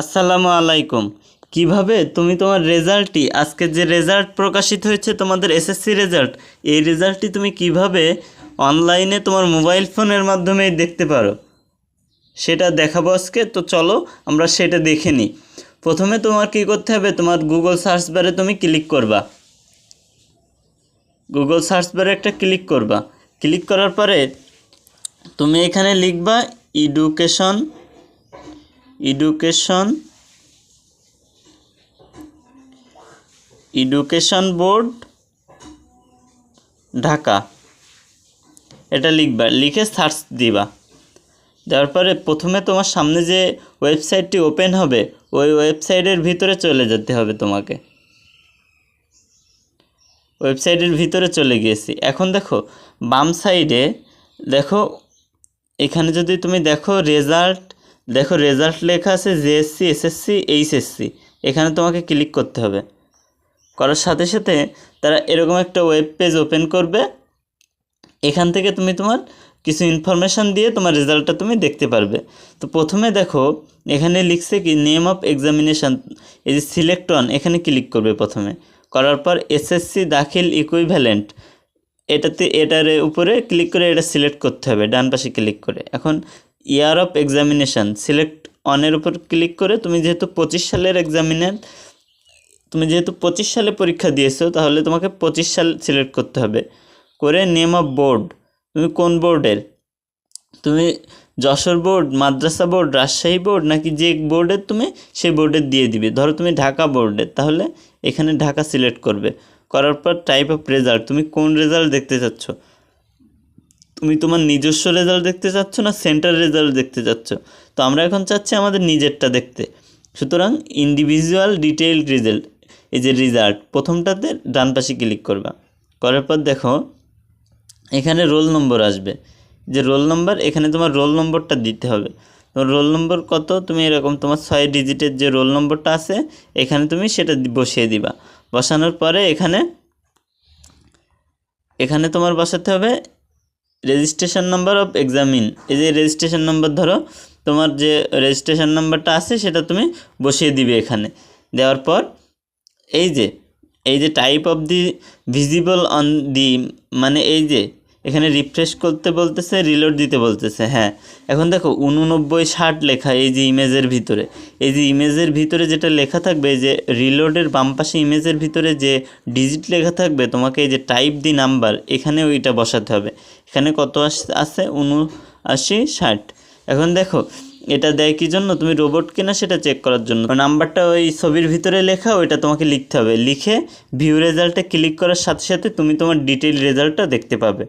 আসসালামু আলাইকুম। কিভাবে তুমি তোমার রেজাল্টটি আজকে যে রেজাল্ট প্রকাশিত হয়েছে তোমাদের এসএসসি রেজাল্ট, এই রেজাল্টটি তুমি কিভাবে অনলাইনে তোমার মোবাইল ফোনের মাধ্যমে দেখতে পারো সেটা দেখাবো আজকে। তো চলো আমরা সেটা দেখে নিই। প্রথমে তোমার কি করতে হবে, তোমার গুগল সার্চ বারে তুমি ক্লিক করবা। গুগল সার্চ বারে একটা ক্লিক করবা। ক্লিক করার পরে তুমি এখানে লিখবা এডুকেশন বোর্ড ঢাকা, এটা লিখবা। লিখে সার্চ দিবা। দেওয়ার পরে প্রথমে তোমার সামনে যে ওয়েবসাইটটি ওপেন হবে ওই ওয়েবসাইটের ভিতরে চলে যেতে হবে তোমাকে। ওয়েবসাইটের ভিতরে চলে গিয়েছি। এখন দেখো বাম সাইডে দেখো, এখানে যদি তুমি দেখো রেজাল্ট লেখা আছে জেএসসি, এসএসসি, এইচএসসি। এখানে তোমাকে ক্লিক করতে হবে। করার সাথে সাথে তারা এরকম একটা ওয়েব পেজ ওপেন করবে। এখান থেকে তুমি তোমার কিছু ইনফরমেশান দিয়ে তোমার রেজাল্টটা তুমি দেখতে পারবে। তো প্রথমে দেখো এখানে লিখছে কি নেম অফ এক্সামিনেশান, এই যে সিলেক্ট অন, এখানে ক্লিক করবে প্রথমে। করার পর এসএসসি দাখিল ইকুইভ্যালেন্ট, এটার উপরে ক্লিক করে এটা সিলেক্ট করতে হবে ডান পাশে ক্লিক করে। এখন ইয়ার অফ এক্সামিনেশান সিলেক্ট অনের উপর ক্লিক করে তুমি যেহেতু 25 সালের তুমি যেহেতু 25 সালে পরীক্ষা দিয়েছো তাহলে তোমাকে 25 সাল সিলেক্ট করতে হবে। করে নেম অফ বোর্ড, তুমি কোন বোর্ডের, তুমি যশোর বোর্ড, মাদ্রাসা বোর্ড, রাজশাহী বোর্ড, নাকি যে বোর্ডের তুমি সেই বোর্ডের দিয়ে দিবে। ধরো তুমি ঢাকা বোর্ডের, তাহলে এখানে ঢাকা সিলেক্ট করবে। করার পর টাইপ অফ রেজাল্ট, তুমি কোন রেজাল্ট দেখতে চাচ্ছ, তুমি তোমার নিজস্ব রেজাল্ট দেখতে চাচ্ছ না সেন্টার রেজাল্ট দেখতে চাচ্ছ। তো আমরা এখন চাচ্ছি আমাদের নিজেরটা দেখতে, সুতরাং ইন্ডিভিজুয়াল ডিটেইলড রেজাল্ট, এই যে রিজাল্ট প্রথমটাতে ডান পাশে ক্লিক করবা। করার পর দেখো এখানে রোল নম্বর আসবে, যে রোল নম্বর, এখানে তোমার রোল নম্বরটা দিতে হবে। তোমার রোল নম্বর কত, তুমি এরকম তোমার 6 ডিজিটের যে রোল নম্বরটা আছে এখানে তুমি সেটা বসিয়ে দিবা। বসানোর পরে এখানে তোমার বসাতে হবে রেজিস্ট্রেশন নাম্বার অফ এক্সামিন, এই যে রেজিস্ট্রেশন নাম্বার, ধরো তোমার যে রেজিস্ট্রেশন নাম্বারটা আছে সেটা তুমি বসিয়ে দিবে এখানে। দেওয়ার পর এই যে type of the visible on the, মানে এই যে এখানে রিফ্রেশ করতে বলতেছে, রিলোড দিতে বলতেছে। হ্যাঁ, এখন দেখো 8960 লেখা এই যে ইমেজের ভিতরে, এই যে ইমেজের ভিতরে যেটা লেখা থাকবে, এই যে রিলোডের বাম পাশে ইমেজের ভিতরে যে ডিজিট লেখা থাকবে, তোমাকে এই যে টাইপ দি নাম্বার এখানে ওইটা বসাতে হবে। এখানে কত আছে 7960। এখন দেখো এটা দেয় কি জন্য, তুমি রোবট কিনা সেটা চেক করার জন্য। নাম্বারটা ওই ছবির ভিতরে লেখা, ওইটা তোমাকে লিখতে হবে। লিখে ভিউ রেজাল্টে ক্লিক করার সাথে সাথে তুমি তোমার ডিটেইল রেজাল্টটা দেখতে পাবে।